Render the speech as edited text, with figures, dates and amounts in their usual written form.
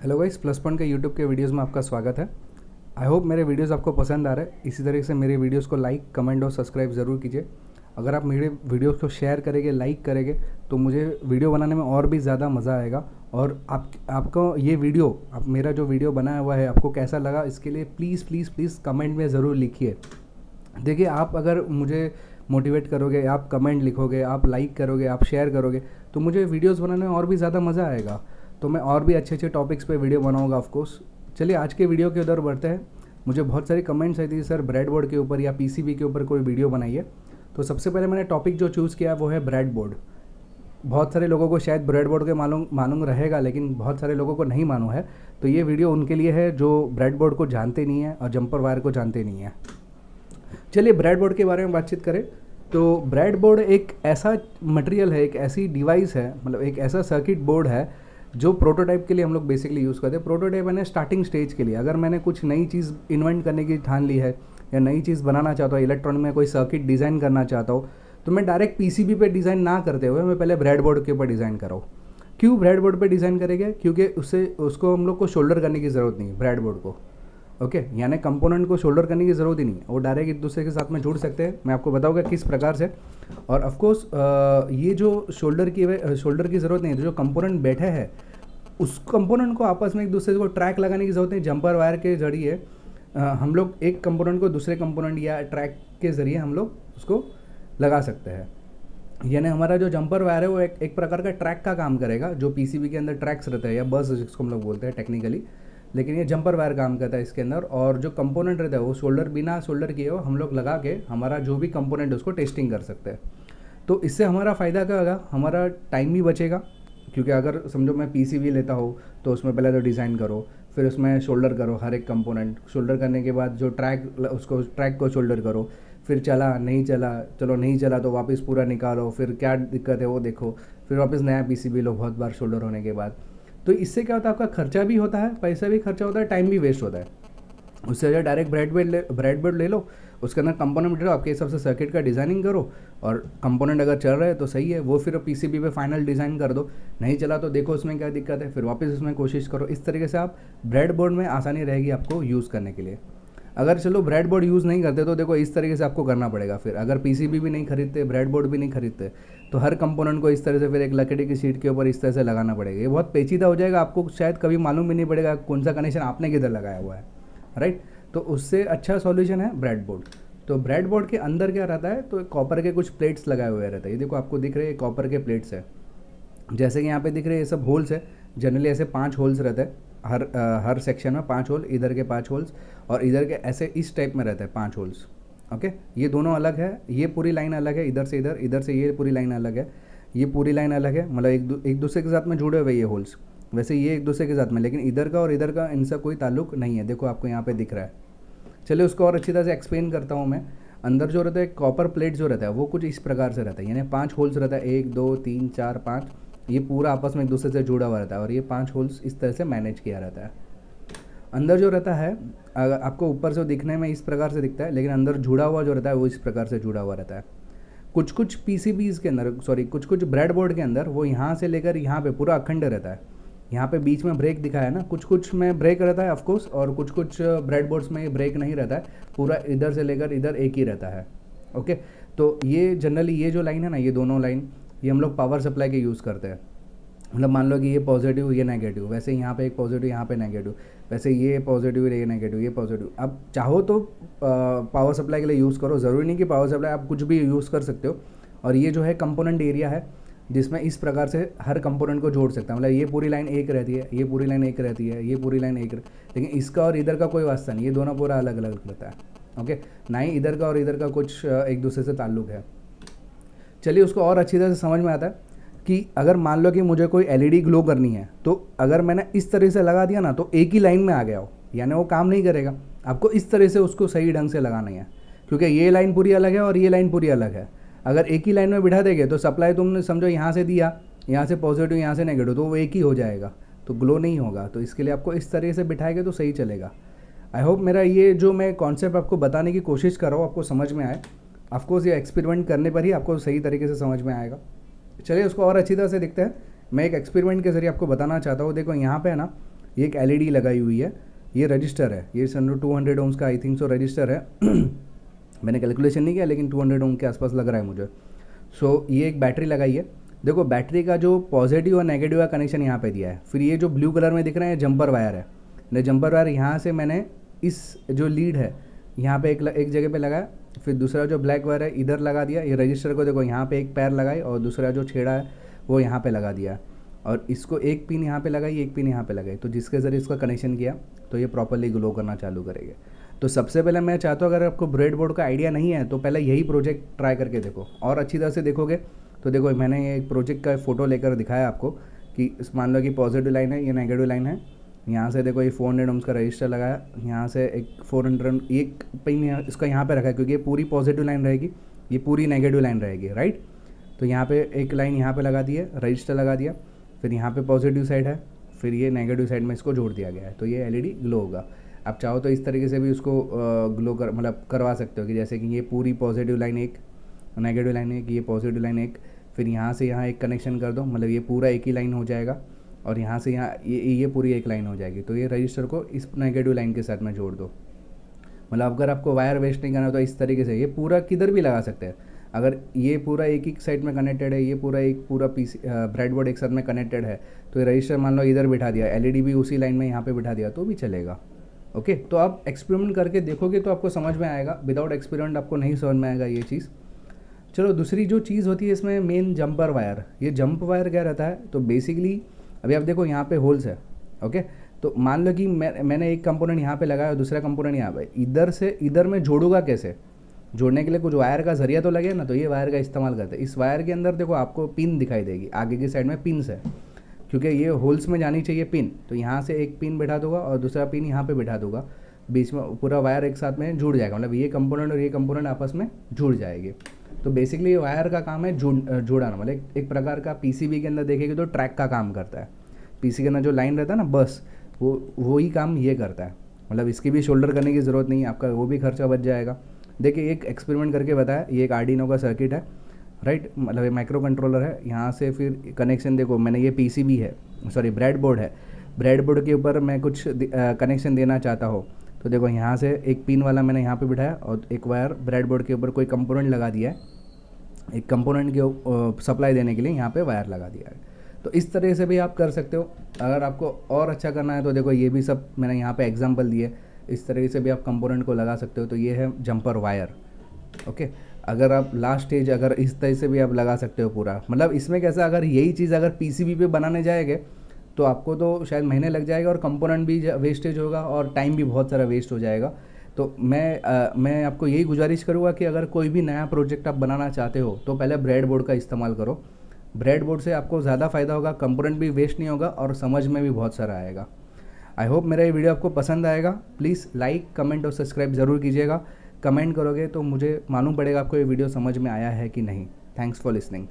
Hello guys, plus point के YouTube के videos में आपका स्वागत है। आई होप मेरे वीडियोस आपको पसंद आ रहे हैं। इसी तरीके से मेरे वीडियोस को लाइक, कमेंट और सब्सक्राइब ज़रूर कीजिए। अगर आप मेरे वीडियोस को शेयर करेंगे, लाइक करेंगे तो मुझे वीडियो बनाने में और भी ज़्यादा मज़ा आएगा। और आपको ये वीडियो, आप मेरा जो वीडियो बनाया हुआ है आपको कैसा लगा, इसके लिए प्लीज़ प्लीज़ प्लीज़ कमेंट में ज़रूर लिखिए। देखिए, आप अगर मुझे मोटिवेट करोगे, आप कमेंट लिखोगे, आप लाइक करोगे, आप शेयर करोगे तो मुझे वीडियोस बनाने में और भी ज़्यादा मज़ा आएगा। तो मैं और भी अच्छे अच्छे टॉपिक्स पे वीडियो बनाऊंगा ऑफ कोर्स। चलिए आज के वीडियो के उधर बढ़ते हैं। मुझे बहुत सारी कमेंट्स आई थी, सर ब्रेड बोर्ड के ऊपर या पीसीबी के ऊपर कोई वीडियो बनाइए। तो सबसे पहले मैंने टॉपिक जो चूज़ किया वो है ब्रेड बोर्ड। बहुत सारे लोगों को शायद ब्रेड बोर्ड के मालूम रहेगा, लेकिन बहुत सारे लोगों को नहीं मालूम है। तो ये वीडियो उनके लिए है जो ब्रेड बोर्ड को जानते नहीं है और जंपर वायर को जानते नहीं है। चलिए ब्रेड बोर्ड के बारे में बातचीत करें तो ब्रेड बोर्ड एक ऐसा मटेरियल है, एक ऐसी डिवाइस है, मतलब एक ऐसा सर्किट बोर्ड है जो प्रोटोटाइप के लिए हम लोग बेसिकली यूज़ करते हैं। प्रोटोटाइप यानी स्टार्टिंग स्टेज के लिए। अगर मैंने कुछ नई चीज़ इन्वेंट करने की ठान ली है या नई चीज़ बनाना चाहता हूँ, इलेक्ट्रॉनिक में कोई सर्किट डिज़ाइन करना चाहता हूँ, तो मैं डायरेक्ट पीसीबी पे डिज़ाइन ना करते हुए मैं पहले ब्रेड बोर्ड के ऊपर डिज़ाइन कराऊँ। क्यों ब्रेड बोर्ड पे डिज़ाइन करेंगे? क्योंकि उसको हम लोग को शोल्डर करने की ज़रूरत नहीं है ब्रेड बोर्ड को। ओके, यानी कंपोनेंट को शोल्डर करने की ज़रूरत ही नहीं है, वो डायरेक्ट एक दूसरे के साथ में जुड़ सकते हैं। मैं आपको बताऊंगा किस प्रकार से। और ऑफ कोर्स ये जो शोल्डर की ज़रूरत नहीं है। जो कंपोनेंट बैठे हैं उस कंपोनेंट को आपस में एक दूसरे को ट्रैक लगाने की ज़रूरत नहीं। जंपर वायर के जरिए हम लोग एक कंपोनेंट को दूसरे कंपोनेंट या ट्रैक के ज़रिए हम लोग उसको लगा सकते हैं। यानी हमारा जो जंपर वायर है वो एक प्रकार का ट्रैक का काम करेगा। जो पीसीबी के अंदर ट्रैक्स रहता है या बस जिसको हम लोग बोलते हैं टेक्निकली, लेकिन ये जंपर वायर काम करता है इसके अंदर। और जो कंपोनेंट रहता है वो बिना शोल्डर किए हो हम लोग लगा के हमारा जो भी कंपोनेंट है उसको टेस्टिंग कर सकते हैं। तो इससे हमारा फ़ायदा क्या होगा? हमारा टाइम भी बचेगा। क्योंकि अगर समझो मैं पीसीबी लेता हूँ तो उसमें पहले तो डिज़ाइन करो, फिर उसमें शोल्डर करो हर एक कंपोनेंट। शोल्डर करने के बाद जो उसको ट्रैक को शोल्डर करो, फिर चला नहीं चला, चलो नहीं चला तो वापस पूरा निकालो, फिर क्या दिक्कत है वो देखो, फिर वापस नया पीसीबी लो बहुत बार शोल्डर होने के बाद। तो इससे क्या होता है? आपका खर्चा भी होता है, पैसा भी खर्चा होता है, टाइम भी वेस्ट होता है। उससे वजह डायरेक्ट ब्रेड बोर्ड ले लो, उसके अंदर कंपोनेंट मटेरियल आपके हिसाब से सर्किट का डिज़ाइनिंग करो, और कंपोनेंट अगर चल रहा है तो सही है, वो फिर पीसीबी पे फाइनल डिज़ाइन कर दो। नहीं चला तो देखो उसमें क्या दिक्कत है, फिर वापस उसमें कोशिश करो। इस तरीके से आप ब्रेड बोर्ड में आसानी रहेगी आपको यूज़ करने के लिए। अगर चलो ब्रेड बोर्ड यूज़ नहीं करते तो देखो इस तरीके से आपको करना पड़ेगा। फिर अगर पीसीबी भी नहीं खरीदते, ब्रेड बोर्ड भी नहीं खरीदते, तो हर कंपोनेंट को इस तरह से फिर एक लकड़ी की शीट के ऊपर इस तरह से लगाना पड़ेगा। ये बहुत पेचीदा हो जाएगा, आपको शायद कभी मालूम भी नहीं पड़ेगा कौन सा कनेक्शन आपने किधर लगाया हुआ है, राइट। तो उससे अच्छा सॉल्यूशन है ब्रेड बोर्ड। तो ब्रेड बोर्ड के अंदर क्या रहता है? तो कॉपर के कुछ प्लेट्स लगाए हुए रहते हैं। ये देखो आपको दिख रहे हैं कॉपर के प्लेट्स है, जैसे कि यहाँ पे दिख रहे हैं, ये सब होल्स है। जनरली ऐसे 5 होल्स रहते हैं हर सेक्शन में, 5 होल, इधर के 5 होल्स और इधर के ऐसे इस टाइप में रहते हैं 5 होल्स। ओके, ये दोनों अलग है, ये पूरी लाइन अलग है, इधर से इधर, इधर से ये पूरी लाइन अलग है, ये पूरी लाइन अलग है। मतलब एक दूसरे के साथ में जुड़े हुए ये होल्स। वैसे ये एक दूसरे के साथ में, लेकिन इधर का और इधर का इनसे कोई ताल्लुक नहीं है। देखो आपको यहाँ पे दिख रहा है। चलिए उसको और अच्छी तरह से एक्सप्लेन करता हूँ मैं। अंदर जो रहता है कॉपर प्लेट जो रहता है वो कुछ इस प्रकार से रहता है, यानी 5 होल्स रहता है, 1 2 3 4 5। ये पूरा आपस में एक दूसरे से जुड़ा हुआ रहता है और ये 5 होल्स इस तरह से मैनेज किया रहता है। अंदर जो रहता है, अगर आपको ऊपर से दिखने में इस प्रकार से दिखता है, लेकिन अंदर जुड़ा हुआ जो रहता है वो इस प्रकार से जुड़ा हुआ रहता है। कुछ पीसीबीज़ के अंदर, सॉरी कुछ ब्रेड बोर्ड के अंदर वो यहाँ से लेकर यहाँ पे पूरा अखंड रहता है। यहाँ पे बीच में ब्रेक दिखाया है ना, कुछ में ब्रेक रहता है ऑफकोर्स, और कुछ ब्रेड बोर्ड्स में ब्रेक नहीं रहता है। पूरा इधर से लेकर इधर एक ही रहता है। ओके, तो ये जनरली ये जो लाइन है ना, ये दोनों लाइन ये हम लोग पावर सप्लाई के यूज़ करते हैं। मतलब मान लो कि ये पॉजिटिव ये नेगेटिव, वैसे यहाँ पे एक पॉजिटिव यहाँ पे नेगेटिव, वैसे ये पॉजिटिव ये नेगेटिव ये पॉजिटिव। अब चाहो तो पावर सप्लाई के लिए यूज़ करो, ज़रूरी नहीं कि पावर सप्लाई, आप कुछ भी यूज़ कर सकते हो। और ये जो है कंपोनेंट एरिया है जिसमें इस प्रकार से हर कंपोनेंट को जोड़ सकता है। मतलब ये पूरी लाइन एक रहती है, ये पूरी लाइन एक रहती है, ये पूरी लाइन एक, लेकिन इसका और इधर का कोई वास्ता नहीं, ये दोनों पूरा अलग अलग रहता है। ओके, ना ही इधर का और इधर का कुछ एक दूसरे से ताल्लुक़ है। चलिए उसको और अच्छी तरह से समझ में आता है कि अगर मान लो कि मुझे कोई एलईडी ग्लो करनी है, तो अगर मैंने इस तरह से लगा दिया ना तो एक ही लाइन में आ गया हो, यानी वो काम नहीं करेगा। आपको इस तरह से उसको सही ढंग से लगाना है, क्योंकि ये लाइन पूरी अलग है और ये लाइन पूरी अलग है। अगर एक ही लाइन में बिठा देंगे तो सप्लाई तुमने समझो यहाँ से दिया, यहाँ से पॉजिटिव यहाँ से नेगेटिव, तो वो एक ही हो जाएगा, तो ग्लो नहीं होगा। तो इसके लिए आपको इस तरह से बिठाएंगे तो सही चलेगा। आई होप मेरा ये जो मैं कॉन्सेप्ट आपको बताने की कोशिश कर रहा हूँ आपको समझ में आए। ऑफकोर्स ये एक्सपेरिमेंट करने पर ही आपको सही तरीके से समझ में आएगा। चलिए उसको और अच्छी तरह से देखते हैं। मैं एक एक्सपेरिमेंट के ज़रिए आपको बताना चाहता हूँ। देखो यहाँ पे है ना, ये एक LED लगाई हुई है, ये रजिस्टर है, ये 200 ओम्स का आई थिंक सो रजिस्टर है मैंने कैलकुलेशन नहीं किया लेकिन 200 ओम के आसपास लग रहा है मुझे। सो ये एक बैटरी लगाई है। देखो बैटरी का जो पॉजिटिव और नेगेटिव का कनेक्शन यहाँ पे दिया है। फिर ये जो ब्लू कलर में दिख रहा है जंपर वायर है, ये जंपर वायर यहाँ से मैंने इस जो लीड है यहाँ पे एक जगह पे लगाया, फिर दूसरा जो ब्लैक वायर है इधर लगा दिया। ये रजिस्टर को देखो यहाँ पे एक पैर लगाई और दूसरा जो छेड़ा है वो यहाँ पे लगा दिया, और इसको एक पिन यहाँ पे लगाई, एक पिन यहाँ पे लगाई, तो जिसके ज़रिए इसका कनेक्शन किया तो ये प्रॉपरली ग्लो करना चालू करेगा। तो सबसे पहले मैं चाहता हूँ अगर आपको ब्रेडबोर्ड का आइडिया नहीं है तो पहले यही प्रोजेक्ट ट्राई करके देखो, और अच्छी तरह से देखोगे तो देखो मैंने ये एक प्रोजेक्ट का फ़ोटो लेकर दिखाया आपको कि मान लो कि पॉजिटिव लाइन है, ये नेगेटिव लाइन है। यहाँ से देखो ये 400 ओम्स का रजिस्टर लगाया, यहाँ से एक 400 एक पिन इसका यहाँ पे रखा है क्योंकि ये पूरी पॉजिटिव लाइन रहेगी, ये पूरी नेगेटिव लाइन रहेगी, राइट। तो यहाँ पे एक लाइन यहाँ पे लगा दी है, रजिस्टर लगा दिया, फिर यहाँ पे पॉजिटिव साइड है, फिर ये नेगेटिव साइड में इसको जोड़ दिया गया है, तो ये LED ग्लो होगा। आप चाहो तो इस तरीके से भी उसको ग्लो कर मतलब करवा सकते हो कि जैसे कि ये पूरी पॉजिटिव लाइन एक, नेगेटिव लाइन एक, ये पॉजिटिव लाइन एक, फिर यहाँ से यहाँ एक कनेक्शन कर दो, मतलब ये पूरा एक ही लाइन हो जाएगा, और यहाँ से यहाँ ये पूरी एक लाइन हो जाएगी। तो ये रजिस्टर को इस नेगेटिव लाइन के साथ में जोड़ दो। मतलब अगर आपको वायर वेस्ट नहीं करना तो इस तरीके से ये पूरा किधर भी लगा सकते हैं। अगर ये पूरा एक ही साइड में कनेक्टेड है, ये पूरा पीसी ब्रेडबोर्ड एक साथ में कनेक्टेड है, तो ये रजिस्टर मान लो इधर बिठा दिया, LED भी उसी लाइन में यहाँ पे बिठा दिया तो भी चलेगा। ओके, तो आप एक्सपेरिमेंट करके देखोगे तो आपको समझ में आएगा, विदाउट एक्सपेरिमेंट आपको नहीं समझ में आएगा ये चीज़। चलो दूसरी जो चीज़ होती है इसमें मेन जंपर वायर। ये जंप वायर क्या रहता है, तो बेसिकली अभी आप देखो यहाँ पे होल्स है, ओके। तो मान लो कि मैंने एक कंपोनेंट यहाँ पे लगाया और दूसरा कंपोनेंट यहाँ पे, इधर से इधर में जोड़ूंगा कैसे, जोड़ने के लिए कुछ वायर का जरिया तो लगे ना, तो ये वायर का इस्तेमाल करते हैं। इस वायर के अंदर देखो आपको पिन दिखाई देगी, आगे की साइड में पिन्स है, क्योंकि ये होल्स में जानी चाहिए पिन, तो यहाँ से एक पिन बैठा दूंगा और दूसरा पिन यहाँ पे बैठा दूंगा, बीच में पूरा वायर एक साथ में जुड़ जाएगा, मतलब ये कंपोनेंट और ये कंपोनेंट आपस में जुड़ जाएगी। तो बेसिकली ये वायर का काम है जोड़ना, मतलब एक प्रकार का PCB के अंदर देखेंगे तो ट्रैक का काम करता है। PC के अंदर जो लाइन रहता है ना बस, वो ही काम ये करता है, मतलब इसकी भी शोल्डर करने की ज़रूरत नहीं है, आपका वो भी खर्चा बच जाएगा। देखिए एक एक्सपेरिमेंट करके बताया, ये एक आर्डिनो का सर्किट है, राइट, मतलब ये माइक्रो कंट्रोलर है। यहाँ से फिर कनेक्शन देखो, मैंने ये PCB है, सॉरी ब्रेडबोर्ड है, ब्रेडबोर्ड के ऊपर मैं कुछ कनेक्शन देना चाहता हो तो देखो यहाँ से एक पिन वाला मैंने यहाँ पे बिठाया और एक वायर ब्रेडबोर्ड के ऊपर कोई कंपोनेंट लगा दिया है, एक कंपोनेंट के सप्लाई देने के लिए यहाँ पे वायर लगा दिया है। तो इस तरह से भी आप कर सकते हो। अगर आपको और अच्छा करना है तो देखो ये भी सब मैंने यहाँ पे एग्जांपल दिए, इस तरीके से भी आप कंपोनेंट को लगा सकते हो। तो ये है जंपर वायर, ओके। अगर आप लास्ट स्टेज अगर इस तरह से भी आप लगा सकते हो पूरा, मतलब इसमें कैसा, अगर यही चीज़ अगर PCB पे बनाने जाएंगे तो आपको तो शायद महीने लग जाएगा और कंपोनेंट भी वेस्टेज होगा और टाइम भी बहुत सारा वेस्ट हो जाएगा। तो मैं आपको यही गुजारिश करूँगा कि अगर कोई भी नया प्रोजेक्ट आप बनाना चाहते हो तो पहले ब्रेडबोर्ड का इस्तेमाल करो। ब्रेडबोर्ड से आपको ज़्यादा फ़ायदा होगा, कंपोनेंट भी वेस्ट नहीं होगा और समझ में भी बहुत सारा आएगा। आई होप मेरा ये वीडियो आपको पसंद आएगा। प्लीज़ लाइक, कमेंट और सब्सक्राइब ज़रूर कीजिएगा। कमेंट करोगे तो मुझे मालूम पड़ेगा आपको ये वीडियो समझ में आया है कि नहीं। Thanks for listening.